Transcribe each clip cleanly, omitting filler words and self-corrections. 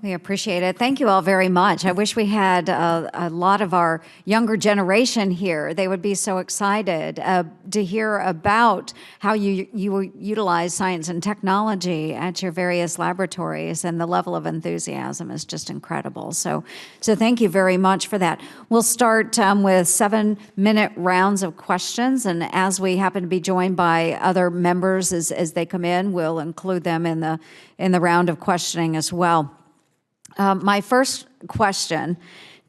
We appreciate it. Thank you all very much. I wish we had a lot of our younger generation here. They would be so excited to hear about how you utilize science and technology at your various laboratories, and the level of enthusiasm is just incredible. So thank you very much for that. We'll start with 7-minute rounds of questions, and as we happen to be joined by other members as they come in, we'll include them in the round of questioning as well. My first question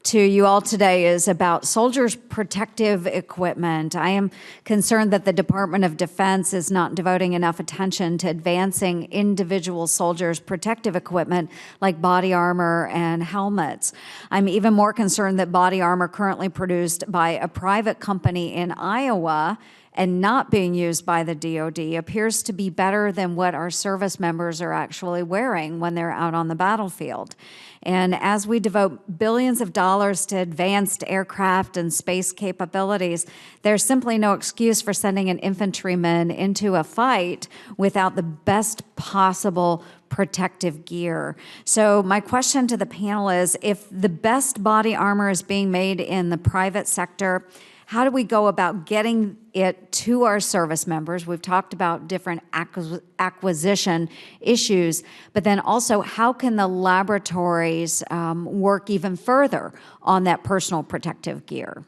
to you all today is about soldiers' protective equipment. I am concerned that the Department of Defense is not devoting enough attention to advancing individual soldiers' protective equipment like body armor and helmets. I'm even more concerned that body armor currently produced by a private company in Iowa and not being used by the DoD appears to be better than what our service members are actually wearing when they're out on the battlefield. And as we devote billions of dollars to advanced aircraft and space capabilities, there's simply no excuse for sending an infantryman into a fight without the best possible protective gear. So my question to the panel is, if the best body armor is being made in the private sector, how do we go about getting it to our service members? We've talked about different acquisition issues, but then also how can the laboratories work even further on that personal protective gear?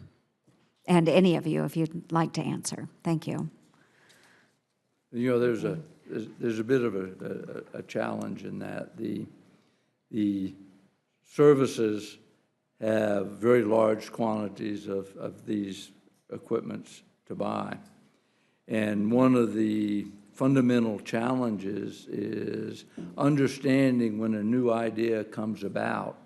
And any of you, if you'd like to answer. Thank you. You know, there's a bit of a challenge in that the services have very large quantities of these equipments to buy. And one of the fundamental challenges is understanding when a new idea comes about,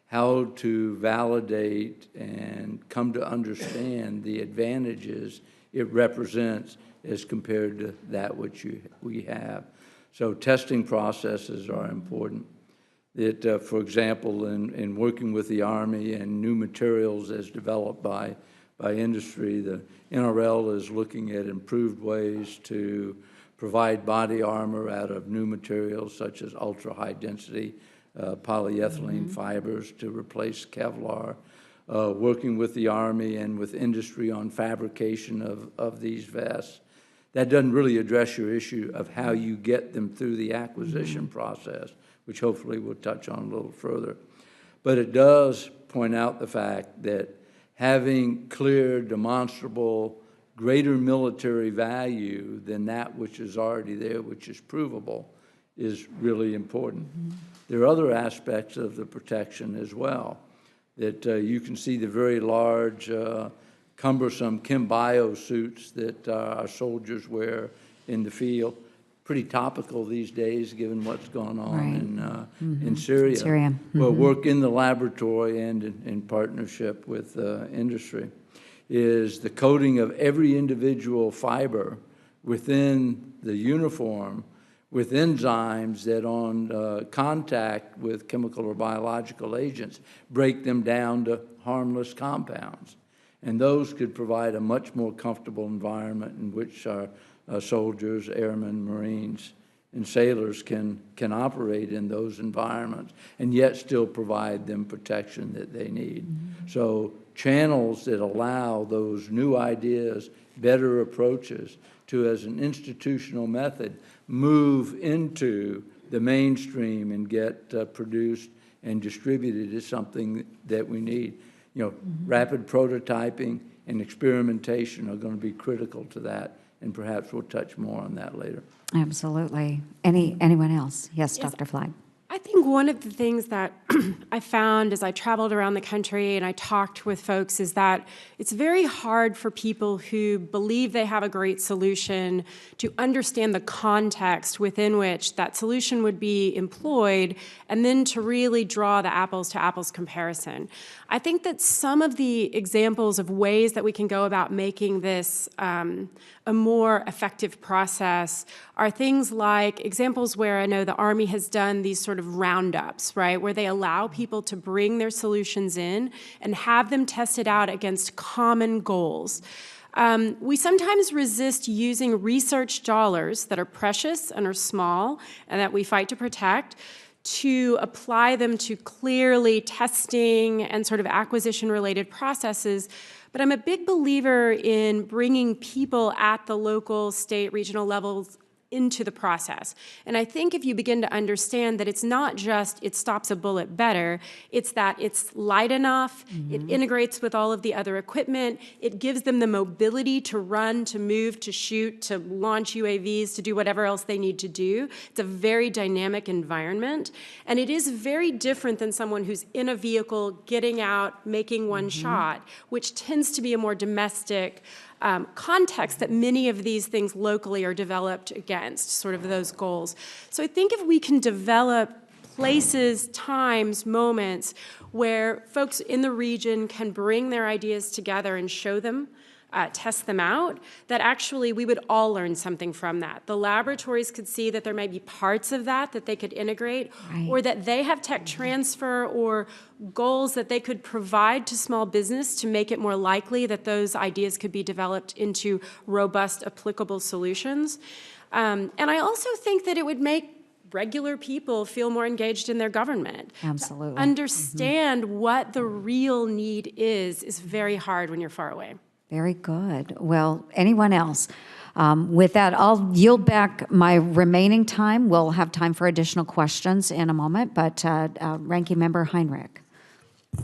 how to validate and come to understand the advantages it represents as compared to that which we have. So testing processes are important. That, for example, in working with the Army and new materials as developed by industry, the NRL is looking at improved ways to provide body armor out of new materials such as ultra-high density polyethylene fibers to replace Kevlar, working with the Army and with industry on fabrication of these vests. That doesn't really address your issue of how you get them through the acquisition process, which hopefully we'll touch on a little further. But it does point out the fact that having clear, demonstrable, greater military value than that which is already there, which is provable, is really important. There are other aspects of the protection as well, that you can see the very large, cumbersome chem-bio suits that our soldiers wear in the field. Pretty topical these days, given what's going on in Syria. Well, work in the laboratory and in partnership with industry is the coating of every individual fiber within the uniform with enzymes that on contact with chemical or biological agents break them down to harmless compounds. And those could provide a much more comfortable environment in which our soldiers, airmen, Marines, and sailors can operate in those environments and yet still provide them protection that they need. So channels that allow those new ideas, better approaches to, as an institutional method, move into the mainstream and get produced and distributed is something that we need. You know, rapid prototyping and experimentation are going to be critical to that. And perhaps we'll touch more on that later. Absolutely. Anyone else? Yes, Dr. Flagg. I think one of the things that I found as I traveled around the country and I talked with folks is that it's very hard for people who believe they have a great solution to understand the context within which that solution would be employed and then to really draw the apples to apples comparison. I think that some of the examples of ways that we can go about making this a more effective process are things like examples where I know the Army has done these sort of roundups, right, where they allow people to bring their solutions in and have them tested out against common goals. We sometimes resist using research dollars that are precious and are small and that we fight to protect to apply them to clearly testing and sort of acquisition-related processes. But I'm a big believer in bringing people at the local, state, regional levels into the process. And I think if you begin to understand that it's not just it stops a bullet better, it's that it's light enough, it integrates with all of the other equipment, it gives them the mobility to run, to move, to shoot, to launch UAVs, to do whatever else they need to do. It's a very dynamic environment, and it is very different than someone who's in a vehicle, getting out, making one shot, which tends to be a more domestic context that many of these things locally are developed against, sort of those goals. So I think if we can develop places, times, moments where folks in the region can bring their ideas together and show them, test them out, that actually we would all learn something from that. The laboratories could see that there might be parts of that they could integrate, or that they have tech transfer or goals that they could provide to small business to make it more likely that those ideas could be developed into robust, applicable solutions. And I also think that it would make regular people feel more engaged in their government. Absolutely. To understand what the real need is very hard when you're far away. Very good. Well, anyone else? With that, I'll yield back my remaining time. We'll have time for additional questions in a moment, but Ranking Member Heinrich.